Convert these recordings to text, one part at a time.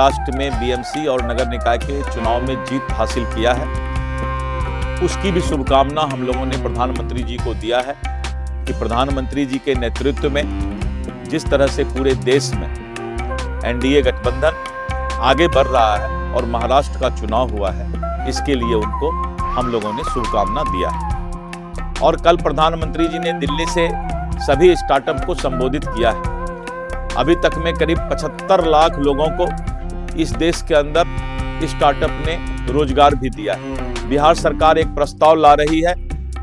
महाराष्ट्र में बीएमसी और नगर निकाय के चुनाव में जीत हासिल किया है, उसकी भी शुभकामना हम लोगों ने प्रधानमंत्री जी को दिया है कि प्रधानमंत्री जी के नेतृत्व में जिस तरह से पूरे देश में एनडीए गठबंधन आगे बढ़ रहा है और महाराष्ट्र का चुनाव हुआ है, इसके लिए उनको हम लोगों ने शुभकामना दिया है। और कल प्रधानमंत्री जी ने दिल्ली से सभी स्टार्टअप को संबोधित किया है। अभी तक में करीब 75 लाख लोगों को इस देश के अंदर स्टार्टअप ने रोजगार भी दिया है। बिहार सरकार एक प्रस्ताव ला रही है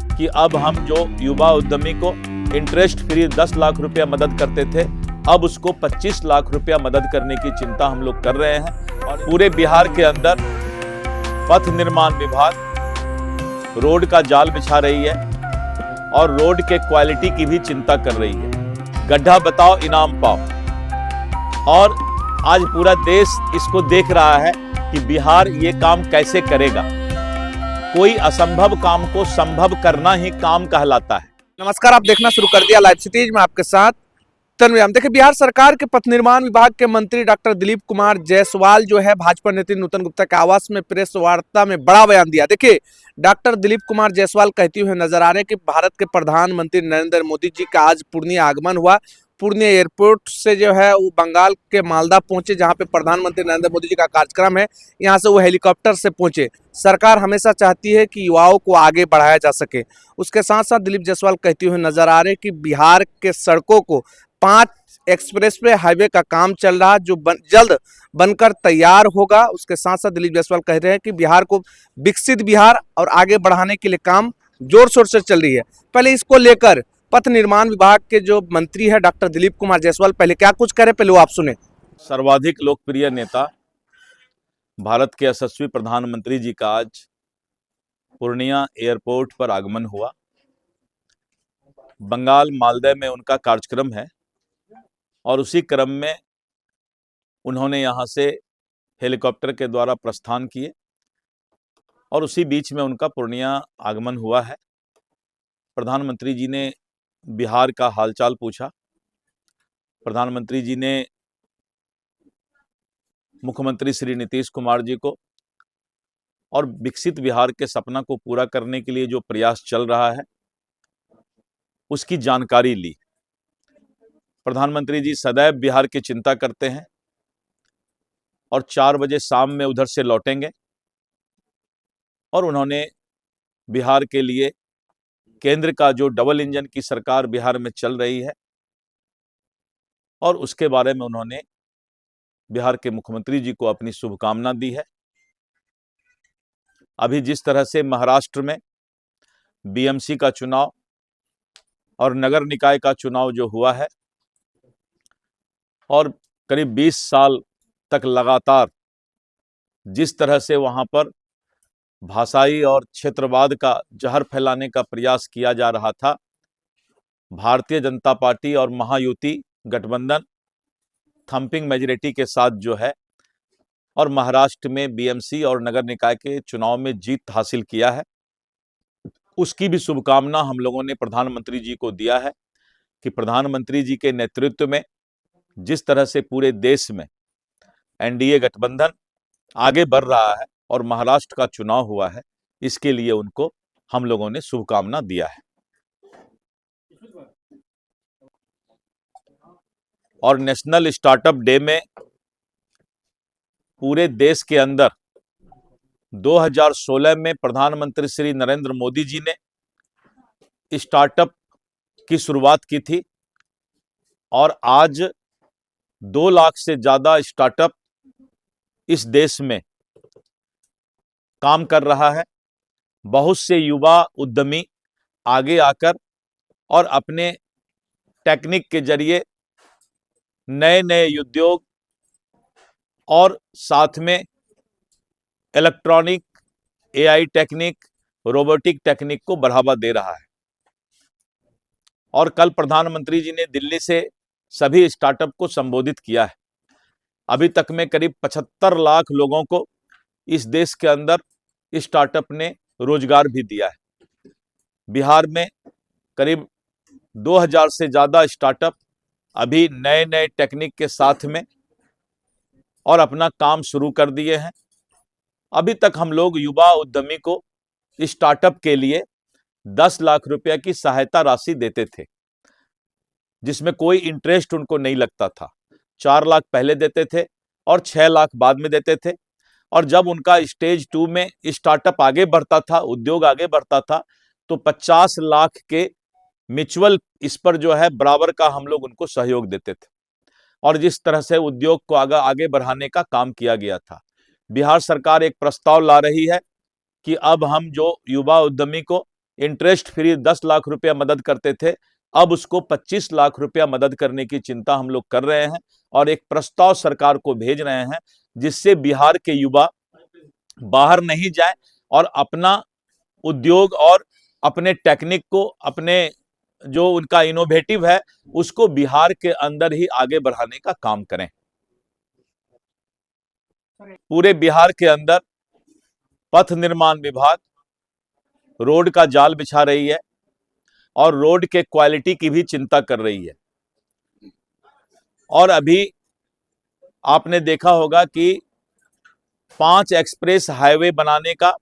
कि अब हम जो युवा उद्यमी को इंटरेस्ट फ्री 10 लाख रुपया मदद करते थे, अब उसको 25 लाख रुपया मदद करने की चिंता हम लोग कर रहे हैं। और पूरे बिहार के अंदर पथ निर्माण विभाग रोड का जाल बिछा रही है और रोड के क्वालिटी की भी चिंता कर रही है। गड्ढा बताओ इनाम पाओ। और आज पूरा देश इसको देख रहा है कि बिहार ये काम कैसे करेगा। कोई असंभव काम को संभव करना ही काम कहलाता है। नमस्कार, आप देखना शुरू कर दिया लाइव सिटीज में आपके साथ तन्व्याम। देखिए, बिहार सरकार के पथ निर्माण विभाग के मंत्री डॉक्टर दिलीप कुमार जायसवाल जो है भाजपा नेत्री नूतन गुप्ता के आवास में प्रेस वार्ता में बड़ा बयान दिया। देखिए, डॉक्टर दिलीप कुमार जायसवाल कहते हुए नजर आ रहे हैं कि भारत के प्रधानमंत्री नरेंद्र मोदी जी का आज पूर्णिया आगमन हुआ। पूर्णिया एयरपोर्ट से जो है वो बंगाल के मालदा पहुंचे, जहां पे प्रधानमंत्री नरेंद्र मोदी जी का कार्यक्रम है। यहां से वो हेलीकॉप्टर से पहुंचे। सरकार हमेशा चाहती है कि युवाओं को आगे बढ़ाया जा सके। उसके साथ साथ दिलीप जायसवाल कहते हुए नजर आ रहे हैं कि बिहार के सड़कों को 5 एक्सप्रेसवे हाईवे का काम चल रहा है, जो जल्द बनकर तैयार होगा। उसके साथ साथ दिलीप जायसवाल कह रहे हैं कि बिहार को विकसित बिहार और आगे बढ़ाने के लिए काम जोर शोर से चल रही है। पहले इसको लेकर पथ निर्माण विभाग के जो मंत्री है डॉक्टर दिलीप कुमार जायसवाल पहले क्या कुछ करे, पहले वो आप सुने। सर्वाधिक लोकप्रिय नेता भारत के यशस्वी प्रधानमंत्री जी का आज पूर्णिया एयरपोर्ट पर आगमन हुआ। बंगाल मालदह में उनका कार्यक्रम है और उसी क्रम में उन्होंने यहाँ से हेलीकॉप्टर के द्वारा प्रस्थान किए और उसी बीच में उनका पूर्णिया आगमन हुआ है। प्रधानमंत्री जी ने बिहार का हालचाल पूछा। प्रधानमंत्री जी ने मुख्यमंत्री श्री नीतीश कुमार जी को और विकसित बिहार के सपना को पूरा करने के लिए जो प्रयास चल रहा है उसकी जानकारी ली। प्रधानमंत्री जी सदैव बिहार की चिंता करते हैं और 4 बजे शाम में उधर से लौटेंगे और उन्होंने बिहार के लिए केंद्र का जो डबल इंजन की सरकार बिहार में चल रही है और उसके बारे में उन्होंने बिहार के मुख्यमंत्री जी को अपनी शुभकामना दी है। अभी जिस तरह से महाराष्ट्र में बीएमसी का चुनाव और नगर निकाय का चुनाव जो हुआ है और करीब 20 साल तक लगातार जिस तरह से वहां पर भाषाई और क्षेत्रवाद का जहर फैलाने का प्रयास किया जा रहा था, भारतीय जनता पार्टी और महायुति गठबंधन थंपिंग मेजॉरिटी के साथ जो है और महाराष्ट्र में बीएमसी और नगर निकाय के चुनाव में जीत हासिल किया है, उसकी भी शुभकामना हम लोगों ने प्रधानमंत्री जी को दिया है कि प्रधानमंत्री जी के नेतृत्व में जिस तरह से पूरे देश में एनडीए गठबंधन आगे बढ़ रहा है और महाराष्ट्र का चुनाव हुआ है, इसके लिए उनको हम लोगों ने शुभकामना दिया है। और नेशनल स्टार्टअप डे में पूरे देश के अंदर 2016 में प्रधानमंत्री श्री नरेंद्र मोदी जी ने स्टार्टअप की शुरुआत की थी और आज 2 लाख से ज्यादा स्टार्टअप इस देश में काम कर रहा है। बहुत से युवा उद्यमी आगे आकर और अपने टेक्निक के जरिए नए नए उद्योग और साथ में electronic, AI technique, robotic technique को बढ़ावा दे रहा है। और कल प्रधानमंत्री जी ने दिल्ली से सभी स्टार्टअप को संबोधित किया है। अभी तक में करीब 75 लाख लोगों को इस देश के अंदर स्टार्टअप ने रोजगार भी दिया है। बिहार में करीब 2000 से ज्यादा स्टार्टअप अभी नए नए टेक्निक के साथ में और अपना काम शुरू कर दिए हैं। अभी तक हम लोग युवा उद्यमी को स्टार्टअप के लिए 10 लाख रुपया की सहायता राशि देते थे, जिसमें कोई इंटरेस्ट उनको नहीं लगता था। 4 लाख पहले देते थे और 6 लाख बाद में देते थे। और जब उनका स्टेज 2 में स्टार्टअप आगे बढ़ता था, उद्योग आगे बढ़ता था, तो 50 लाख के म्यूचुअल इस पर जो है बराबर का हम लोग उनको सहयोग देते थे। और जिस तरह से उद्योग को आगे बढ़ाने का काम किया गया था। बिहार सरकार एक प्रस्ताव ला रही है कि अब हम जो युवा उद्यमी को इंटरेस्ट फ्री 10 लाख रुपया मदद करते थे, अब उसको 25 लाख रुपया मदद करने की चिंता हम लोग कर रहे हैं और एक प्रस्ताव सरकार को भेज रहे हैं, जिससे बिहार के युवा बाहर नहीं जाए और अपना उद्योग और अपने टेक्निक को, अपने जो उनका इनोवेटिव है, उसको बिहार के अंदर ही आगे बढ़ाने का काम करें। पूरे बिहार के अंदर पथ निर्माण विभाग रोड का जाल बिछा रही है और रोड के क्वालिटी की भी चिंता कर रही है। और अभी आपने देखा होगा कि 5 एक्सप्रेस हाईवे बनाने का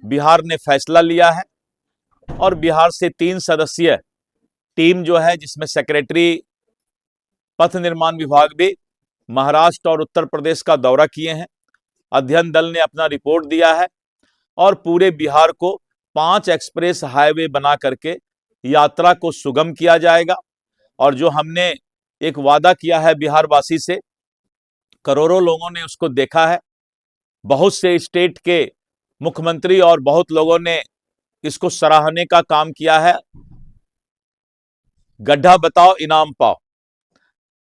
बिहार ने फैसला लिया है और बिहार से 3 सदस्यीय टीम जो है, जिसमें सेक्रेटरी पथ निर्माण विभाग भी महाराष्ट्र और उत्तर प्रदेश का दौरा किए हैं। अध्ययन दल ने अपना रिपोर्ट दिया है और पूरे बिहार को 5 एक्सप्रेस हाईवे बना करके यात्रा को सुगम किया जाएगा। और जो हमने एक वादा किया है बिहार वासी से, करोड़ों लोगों ने उसको देखा है। बहुत से स्टेट के मुख्यमंत्री और बहुत लोगों ने इसको सराहने का काम किया है। गड्ढा बताओ इनाम पाओ।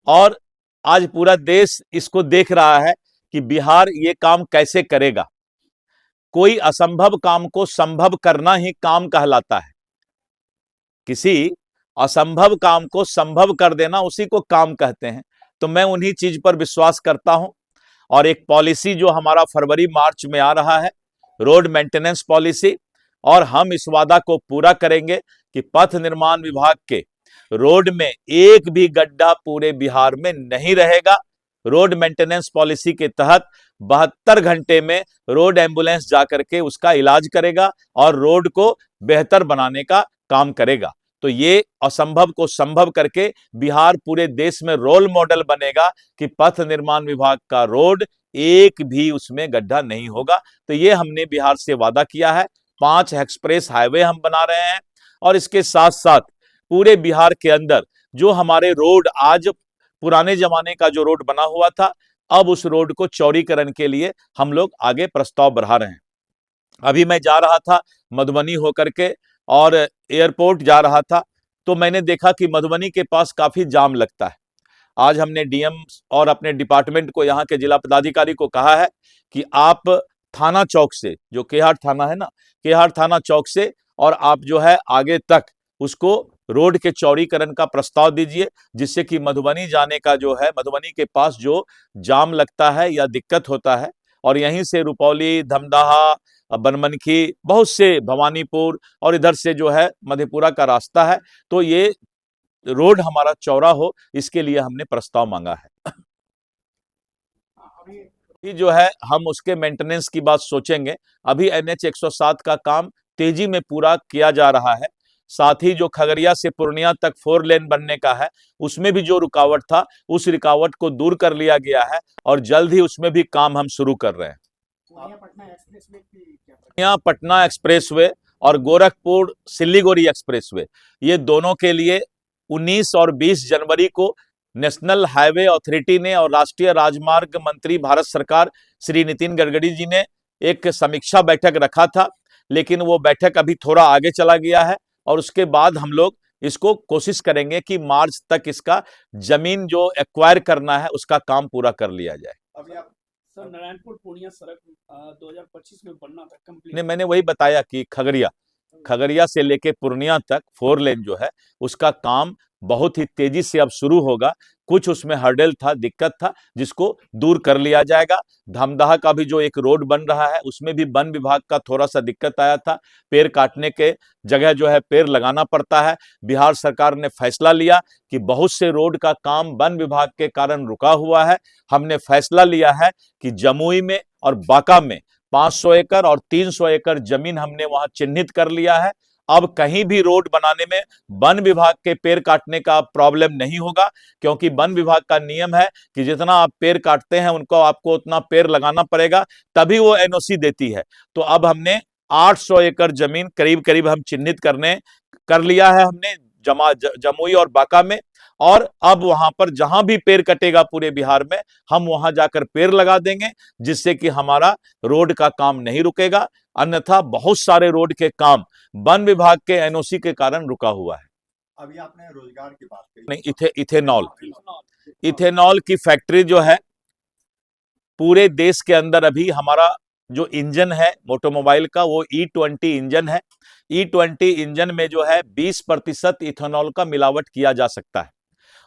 और आज पूरा देश इसको देख रहा है कि बिहार ये काम कैसे करेगा। कोई असंभव काम को संभव करना ही काम कहलाता है। किसी असंभव काम को संभव कर देना, उसी को काम कहते हैं। तो मैं उन्हीं चीज पर विश्वास करता हूं। और एक पॉलिसी जो हमारा फरवरी मार्च में आ रहा है, रोड मेंटेनेंस पॉलिसी, और हम इस वादा को पूरा करेंगे कि पथ निर्माण विभाग के रोड में एक भी गड्ढा पूरे बिहार में नहीं रहेगा। रोड मेंटेनेंस पॉलिसी के तहत 72 घंटे में रोड एम्बुलेंस जाकर के उसका इलाज करेगा और रोड को बेहतर बनाने का काम करेगा। तो ये असंभव को संभव करके बिहार पूरे देश में रोल मॉडल बनेगा कि पथ निर्माण विभाग का रोड एक भी उसमें गड्ढा नहीं होगा। तो ये हमने बिहार से वादा किया है। 5 एक्सप्रेस हाईवे हम बना रहे हैं और इसके साथ साथ पूरे बिहार के अंदर जो हमारे रोड, आज पुराने जमाने का जो रोड बना हुआ था, अब उस रोड को चौड़ीकरण के लिए हम लोग आगे प्रस्ताव बढ़ा रहे हैं। अभी मैं जा रहा था मधुबनी होकर के और एयरपोर्ट जा रहा था, तो मैंने देखा कि मधुबनी के पास काफी जाम लगता है। आज हमने डीएम और अपने डिपार्टमेंट को, यहाँ के जिला पदाधिकारी को कहा है कि आप थाना चौक से, जो केहाट थाना है ना, केहाट थाना चौक से और आप जो है आगे तक उसको रोड के चौड़ीकरण का प्रस्ताव दीजिए, जिससे कि मधुबनी जाने का जो है, मधुबनी के पास जो जाम लगता है या दिक्कत होता है, और यहीं से रुपौली, धमदाहा, बनमनखी, बहुत से भवानीपुर और इधर से जो है मधेपुरा का रास्ता है, तो ये रोड हमारा चौड़ा हो, इसके लिए हमने प्रस्ताव मांगा है। अभी जो है हम उसके मेंटेनेंस की बात सोचेंगे। अभी NH 107 का काम तेजी में पूरा किया जा रहा है। साथ ही जो खगड़िया से पूर्णिया तक 4 लेन बनने का है, उसमें भी जो रुकावट था, उस रुकावट को दूर कर लिया गया है और जल्द ही उसमें भी काम हम शुरू कर रहे हैं। पूर्णिया पटना एक्सप्रेसवे और गोरखपुर सिलीगुड़ी एक्सप्रेसवे, ये दोनों के लिए 19 और 20 जनवरी को नेशनल हाईवे अथॉरिटी ने और राष्ट्रीय राजमार्ग मंत्री भारत सरकार श्री नितिन गडकरी जी ने एक समीक्षा बैठक रखा था, लेकिन वो बैठक अभी थोड़ा आगे चला गया है और उसके बाद हम लोग इसको कोशिश करेंगे कि मार्च तक इसका जमीन जो एक्वायर करना है उसका काम पूरा कर लिया जाए। अभी आप सर, नारायणपुर पूर्णिया सड़क 2025 में बनना था कंप्लीट। नहीं, मैंने वही बताया कि खगड़िया से लेके पूर्णिया तक 4 लेन जो है उसका काम बहुत ही तेजी से अब शुरू होगा। कुछ उसमें हर्डल था, दिक्कत था, जिसको दूर कर लिया जाएगा। धमदाहा का भी जो एक रोड बन रहा है उसमें भी वन विभाग का थोड़ा सा दिक्कत आया था। पेड़ काटने के जगह जो है पेड़ लगाना पड़ता है। बिहार सरकार ने फैसला लिया कि बहुत से रोड का काम वन विभाग के कारण रुका हुआ है। हमने फैसला लिया है कि जमुई में और बांका में 500 एकड़ और 300 एकड़ जमीन हमने वहां चिन्हित कर लिया है। अब कहीं भी रोड बनाने में वन विभाग के पेड़ काटने का प्रॉब्लम नहीं होगा, क्योंकि वन विभाग का नियम है कि जितना आप पेड़ काटते हैं उनको आपको उतना पेड़ लगाना पड़ेगा, तभी वो एनओसी देती है। तो अब हमने 800 एकड़ जमीन करीब करीब हम चिन्हित कर लिया है हमने जमुई और बांका में। और अब वहां पर जहां भी पेड़ कटेगा पूरे बिहार में, हम वहां जाकर पेड़ लगा देंगे, जिससे कि हमारा रोड का काम नहीं रुकेगा। अन्यथा बहुत सारे रोड के काम वन विभाग के एनओसी के कारण रुका हुआ है। अभी आपने रोजगार की बात करी। नहीं, इथेनॉल की फैक्ट्री जो है पूरे देश के अंदर अभी हमारा जो इंजन है ऑटोमोबाइल का वो E20 इंजन है। E20 इंजन में जो है 20% इथेनॉल का मिलावट किया जा सकता है,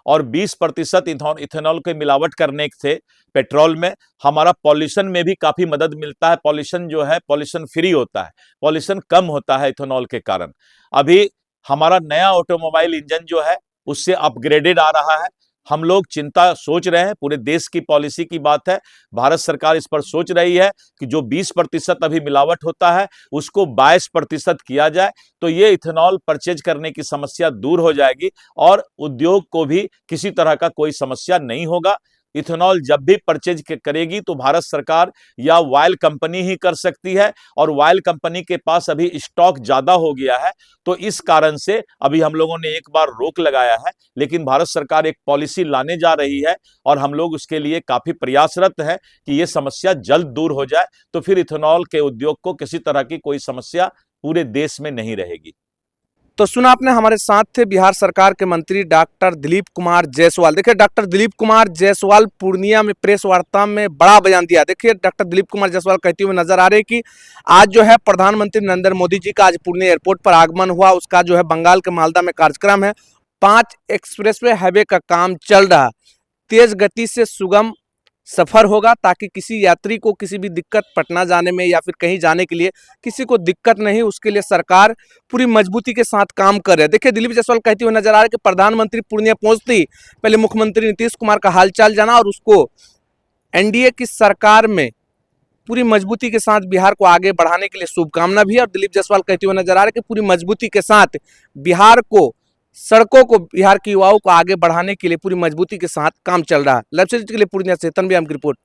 और 20% इथेनॉल के मिलावट करने से पेट्रोल में हमारा पॉल्यूशन में भी काफी मदद मिलता है। पॉल्यूशन जो है पॉल्यूशन फ्री होता है, पॉल्यूशन कम होता है इथेनॉल के कारण। अभी हमारा नया ऑटोमोबाइल इंजन जो है उससे अपग्रेडेड आ रहा है। हम लोग चिंता सोच रहे हैं, पूरे देश की पॉलिसी की बात है, भारत सरकार इस पर सोच रही है कि जो 20% अभी मिलावट होता है उसको 22% किया जाए, तो ये इथेनॉल परचेज करने की समस्या दूर हो जाएगी और उद्योग को भी किसी तरह का कोई समस्या नहीं होगा। इथेनॉल जब भी परचेज करेगी तो भारत सरकार या वाइल कंपनी ही कर सकती है, और वाइल कंपनी के पास अभी स्टॉक ज्यादा हो गया है, तो इस कारण से अभी हम लोगों ने एक बार रोक लगाया है। लेकिन भारत सरकार एक पॉलिसी लाने जा रही है और हम लोग उसके लिए काफी प्रयासरत हैं कि ये समस्या जल्द दूर हो जाए, तो फिर इथेनॉल के उद्योग को किसी तरह की कोई समस्या पूरे देश में नहीं रहेगी। तो सुना आपने, हमारे साथ थे बिहार सरकार के मंत्री डॉक्टर दिलीप कुमार जायसवाल। देखिए, डॉक्टर दिलीप कुमार जायसवाल पूर्णिया में प्रेस वार्ता में बड़ा बयान दिया। देखिए, डॉक्टर दिलीप कुमार जायसवाल कहते हुए नजर आ रहे कि आज जो है प्रधानमंत्री नरेंद्र मोदी जी का आज पूर्णिया एयरपोर्ट पर आगमन हुआ। उसका जो है बंगाल के मालदा में कार्यक्रम है। 5 एक्सप्रेसवे हाईवे का काम चल रहा, तेज गति से सुगम सफर होगा ताकि किसी यात्री को किसी भी दिक्कत पटना जाने में या फिर कहीं जाने के लिए किसी को दिक्कत नहीं, उसके लिए सरकार पूरी मजबूती के साथ काम कर रहे हैं। देखिए, दिलीप जायसवाल कहते हुए नजर आ रहे हैं कि प्रधानमंत्री पूर्णिया पहुंचते ही पहले मुख्यमंत्री नीतीश कुमार का हालचाल जाना और उसको एनडीए की सरकार में पूरी मजबूती के साथ बिहार को आगे बढ़ाने के लिए शुभकामना भी है। और दिलीप जायसवाल कहते हुए नजर आ रहे हैं कि पूरी मजबूती के साथ बिहार को, सड़कों को, बिहार के युवाओं को आगे बढ़ाने के लिए पूरी मजबूती के साथ काम चल रहा है। लाइव के लिए पूर्णिया से तनवीर अहमद की रिपोर्ट।